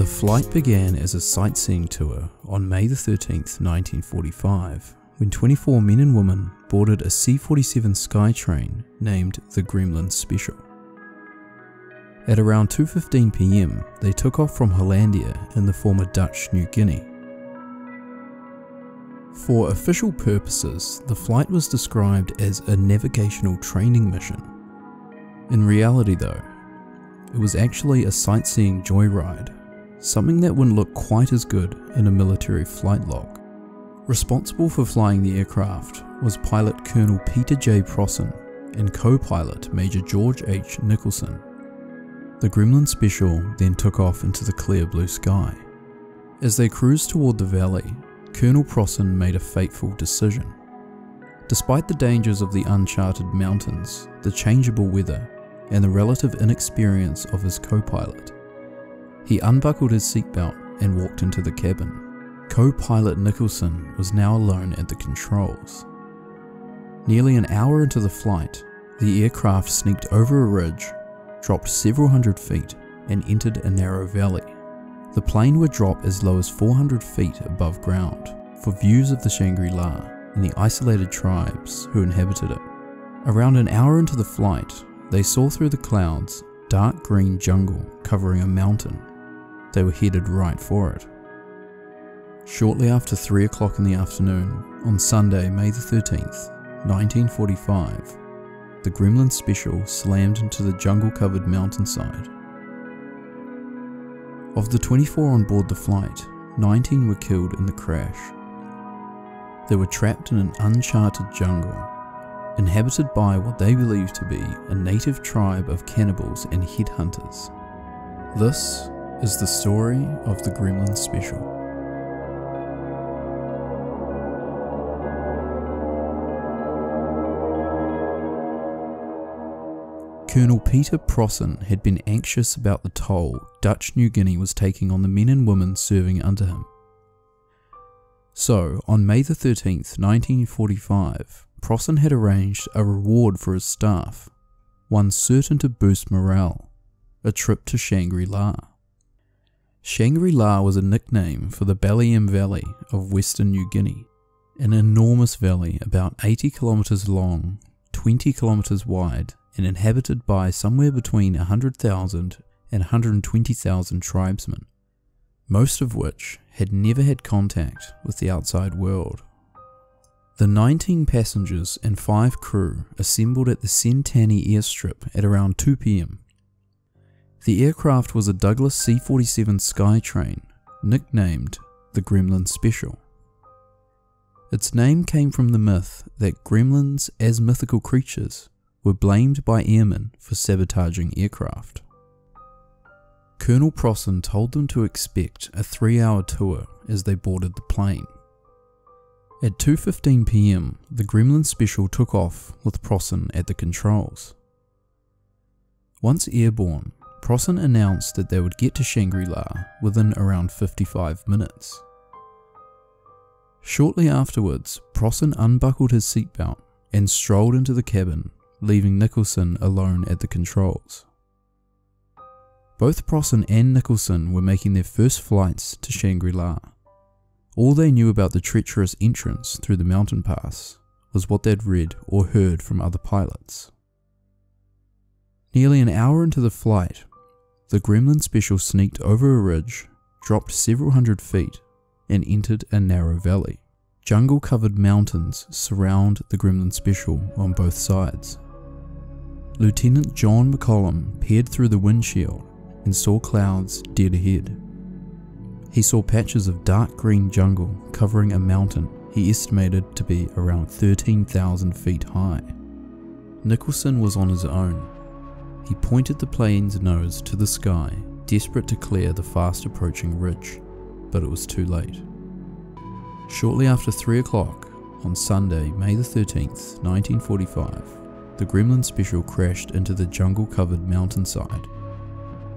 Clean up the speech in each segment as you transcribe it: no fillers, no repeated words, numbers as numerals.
The flight began as a sightseeing tour on May 13th, 1945, when 24 men and women boarded a C-47 Skytrain named the Gremlin Special. At around 2:15 p.m, they took off from Hollandia in the former Dutch New Guinea. For official purposes, the flight was described as a navigational training mission. In reality though, it was actually a sightseeing joyride, something that wouldn't look quite as good in a military flight log. Responsible for flying the aircraft was pilot Colonel Peter J. Prosson and co-pilot Major George H. Nicholson. The Gremlin Special then took off into the clear blue sky. As they cruised toward the valley, Colonel Prosson made a fateful decision. Despite the dangers of the uncharted mountains, the changeable weather, and the relative inexperience of his co-pilot, he unbuckled his seatbelt and walked into the cabin. Co-pilot Nicholson was now alone at the controls. Nearly an hour into the flight, the aircraft sneaked over a ridge, dropped several hundred feet, and entered a narrow valley. The plane would drop as low as 400 feet above ground for views of the Shangri-La and the isolated tribes who inhabited it. Around an hour into the flight, they saw through the clouds dark green jungle covering a mountain. They were headed right for it. Shortly after 3 o'clock in the afternoon, on Sunday, May 13th, 1945, the Gremlin Special slammed into the jungle-covered mountainside. Of the 24 on board the flight, 19 were killed in the crash. They were trapped in an uncharted jungle, inhabited by what they believed to be a native tribe of cannibals and headhunters. This is the story of the Gremlin Special. Colonel Peter Prosson had been anxious about the toll Dutch New Guinea was taking on the men and women serving under him. So, on May 13th, 1945, Prosson had arranged a reward for his staff, one certain to boost morale: a trip to Shangri-La. Shangri-La was a nickname for the Baliem Valley of Western New Guinea, an enormous valley about 80 kilometers long, 20 kilometers wide, and inhabited by somewhere between 100,000 and 120,000 tribesmen, most of which had never had contact with the outside world. The 19 passengers and 5 crew assembled at the Sentani airstrip at around 2 p.m. The aircraft was a Douglas C-47 Skytrain, nicknamed the Gremlin Special. Its name came from the myth that gremlins, as mythical creatures, were blamed by airmen for sabotaging aircraft. Colonel Prosson told them to expect a 3-hour tour as they boarded the plane. At 2:15 p.m, the Gremlin Special took off with Prosson at the controls. Once airborne, Prosson announced that they would get to Shangri-La within around 55 minutes. Shortly afterwards, Prosson unbuckled his seatbelt and strolled into the cabin, leaving Nicholson alone at the controls. Both Prosson and Nicholson were making their first flights to Shangri-La. All they knew about the treacherous entrance through the mountain pass was what they'd read or heard from other pilots. Nearly an hour into the flight, the Gremlin Special sneaked over a ridge, dropped several hundred feet, and entered a narrow valley. Jungle-covered mountains surround the Gremlin Special on both sides. Lieutenant John McCollum peered through the windshield and saw clouds dead ahead. He saw patches of dark green jungle covering a mountain he estimated to be around 13,000 feet high. Nicholson was on his own. He pointed the plane's nose to the sky, desperate to clear the fast approaching ridge, but it was too late. Shortly after 3 o'clock on Sunday, May 13th, 1945, the Gremlin Special crashed into the jungle-covered mountainside.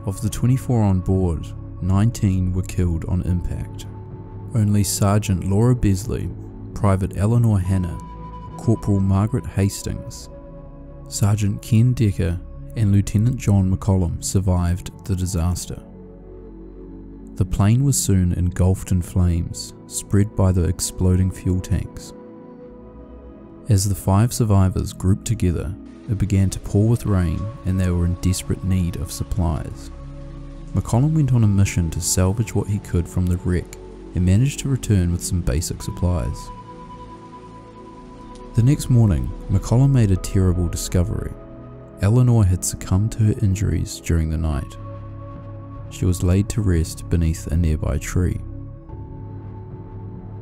Of the 24 on board, 19 were killed on impact. Only Sergeant Laura Besley, Private Eleanor Hanna, Corporal Margaret Hastings, Sergeant Ken Decker, and Lieutenant John McCollum survived the disaster. The plane was soon engulfed in flames, spread by the exploding fuel tanks. As the 5 survivors grouped together, it began to pour with rain and they were in desperate need of supplies. McCollum went on a mission to salvage what he could from the wreck and managed to return with some basic supplies. The next morning, McCollum made a terrible discovery. Eleanor had succumbed to her injuries during the night. She was laid to rest beneath a nearby tree.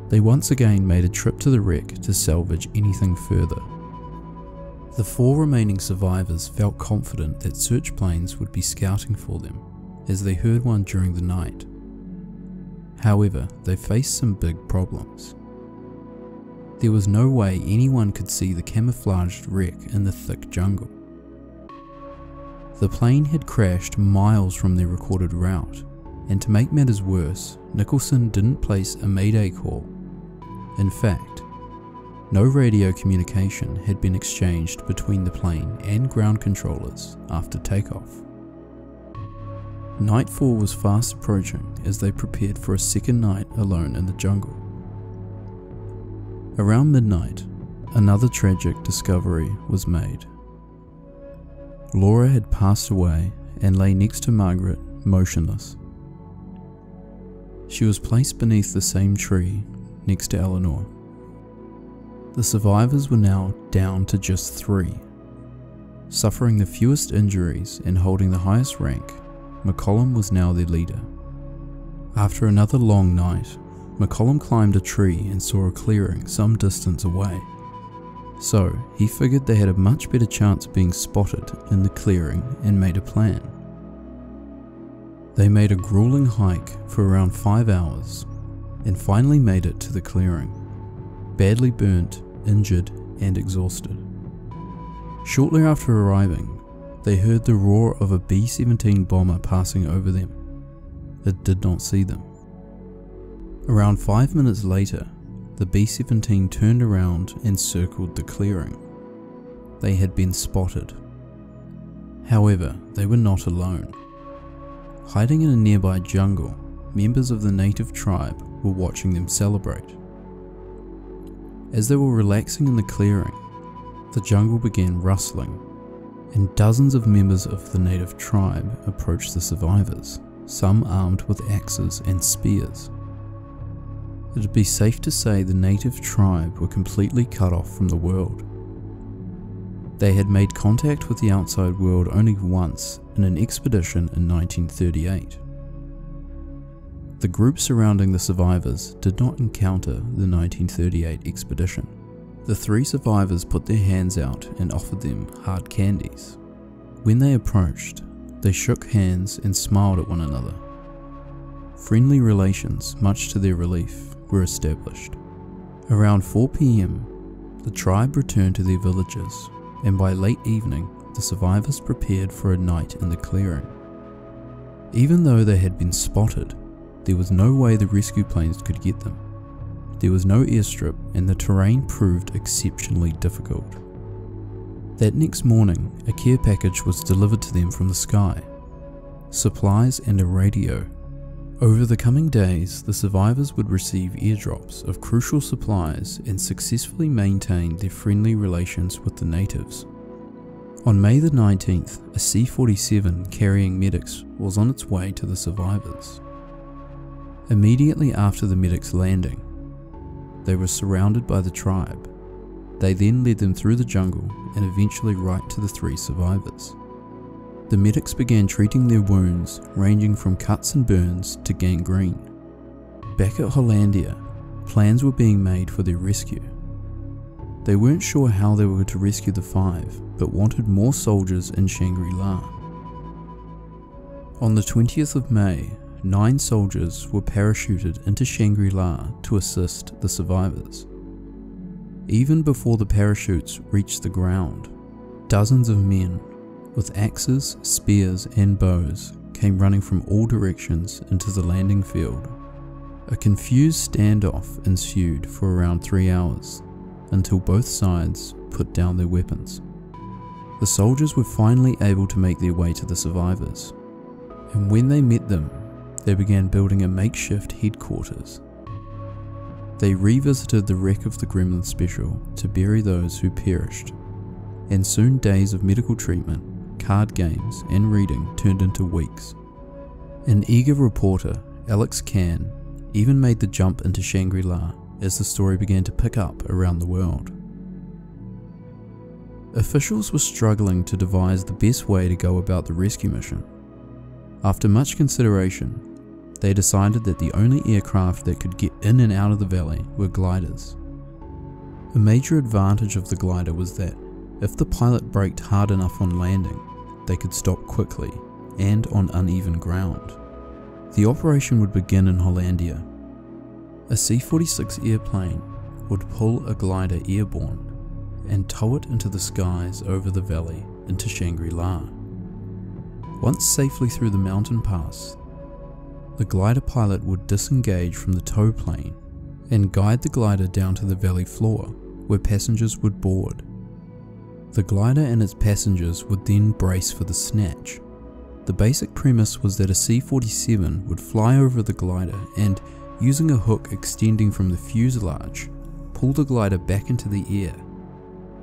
They once again made a trip to the wreck to salvage anything further. The 4 remaining survivors felt confident that search planes would be scouting for them, as they heard one during the night. However, they faced some big problems. There was no way anyone could see the camouflaged wreck in the thick jungle. The plane had crashed miles from their recorded route, and to make matters worse, Nicholson didn't place a mayday call. In fact, no radio communication had been exchanged between the plane and ground controllers after takeoff. Nightfall was fast approaching as they prepared for a second night alone in the jungle. Around midnight, another tragic discovery was made. Laura had passed away and lay next to Margaret, motionless. She was placed beneath the same tree next to Eleanor. The survivors were now down to just 3. Suffering the fewest injuries and holding the highest rank, McCollum was now their leader. After another long night, McCollum climbed a tree and saw a clearing some distance away. So, he figured they had a much better chance of being spotted in the clearing and made a plan. They made a grueling hike for around 5 hours and finally made it to the clearing, badly burnt, injured and exhausted. Shortly after arriving, they heard the roar of a B-17 bomber passing over them. It did not see them. Around 5 minutes later, the B-17 turned around and circled the clearing. They had been spotted. However, they were not alone. Hiding in a nearby jungle, members of the native tribe were watching them celebrate. As they were relaxing in the clearing, the jungle began rustling, and dozens of members of the native tribe approached the survivors, some armed with axes and spears. It would be safe to say the native tribe were completely cut off from the world. They had made contact with the outside world only once in an expedition in 1938. The group surrounding the survivors did not encounter the 1938 expedition. The 3 survivors put their hands out and offered them hard candies. When they approached, they shook hands and smiled at one another. Friendly relations, much to their relief, were established. Around 4 p.m, the tribe returned to their villages, and by late evening, the survivors prepared for a night in the clearing. Even though they had been spotted, there was no way the rescue planes could get them. There was no airstrip and the terrain proved exceptionally difficult. That next morning, a care package was delivered to them from the sky. Supplies and a radio. Over the coming days, the survivors would receive airdrops of crucial supplies and successfully maintain their friendly relations with the natives. On May the 19th, a C-47 carrying medics was on its way to the survivors. Immediately after the medics' landing, they were surrounded by the tribe. They then led them through the jungle and eventually right to the 3 survivors. The medics began treating their wounds, ranging from cuts and burns to gangrene. Back at Hollandia, plans were being made for their rescue. They weren't sure how they were to rescue the 5, but wanted more soldiers in Shangri-La. On the 20th of May, 9 soldiers were parachuted into Shangri-La to assist the survivors. Even before the parachutes reached the ground, dozens of men with axes, spears and bows came running from all directions into the landing field. A confused standoff ensued for around 3 hours, until both sides put down their weapons. The soldiers were finally able to make their way to the survivors, and when they met them, they began building a makeshift headquarters. They revisited the wreck of the Gremlin Special to bury those who perished, and soon days of medical treatment, card games, and reading turned into weeks. An eager reporter, Alex Can, even made the jump into Shangri-La as the story began to pick up around the world. Officials were struggling to devise the best way to go about the rescue mission. After much consideration, they decided that the only aircraft that could get in and out of the valley were gliders. A major advantage of the glider was that if the pilot braked hard enough on landing, they could stop quickly and on uneven ground. The operation would begin in Hollandia. A C-46 airplane would pull a glider airborne and tow it into the skies over the valley into Shangri-La. Once safely through the mountain pass, the glider pilot would disengage from the tow plane and guide the glider down to the valley floor where passengers would board. The glider and its passengers would then brace for the snatch. The basic premise was that a C-47 would fly over the glider and, using a hook extending from the fuselage, pull the glider back into the air.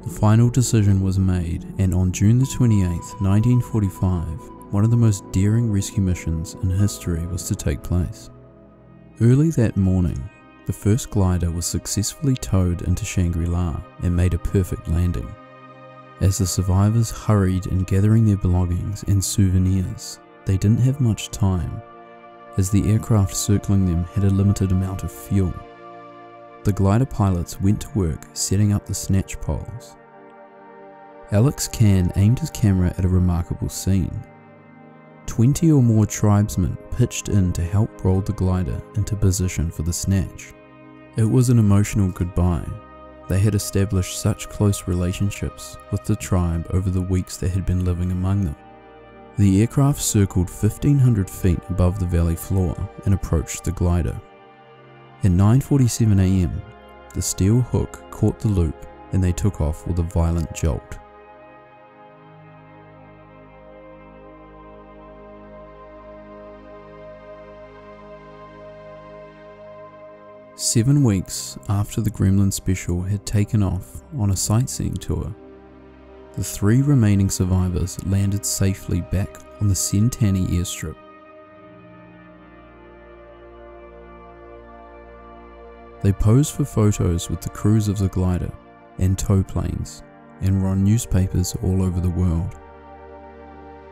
The final decision was made, and on June 28, 1945, one of the most daring rescue missions in history was to take place. Early that morning, the first glider was successfully towed into Shangri-La and made a perfect landing. As the survivors hurried in gathering their belongings and souvenirs, they didn't have much time, as the aircraft circling them had a limited amount of fuel. The glider pilots went to work setting up the snatch poles. Alex Can aimed his camera at a remarkable scene. 20 or more tribesmen pitched in to help roll the glider into position for the snatch. It was an emotional goodbye. They had established such close relationships with the tribe over the weeks they had been living among them. The aircraft circled 1,500 feet above the valley floor and approached the glider. At 9:47 AM, the steel hook caught the loop and they took off with a violent jolt. Seven weeks after the Gremlin Special had taken off on a sightseeing tour, the 3 remaining survivors landed safely back on the Sentani airstrip. They posed for photos with the crews of the glider and tow planes and were on newspapers all over the world.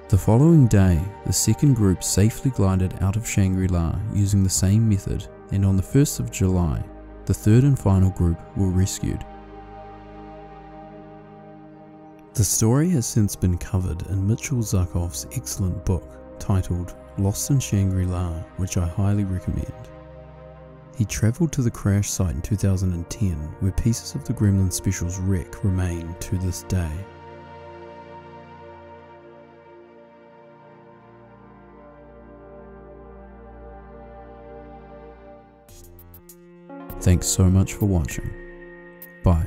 The following day, the second group safely glided out of Shangri-La using the same method, and on the 1st of July, the third and final group were rescued. The story has since been covered in Mitchell Zuckoff's excellent book titled Lost in Shangri-La, which I highly recommend. He travelled to the crash site in 2010, where pieces of the Gremlin Special's wreck remain to this day. Thanks so much for watching. Bye.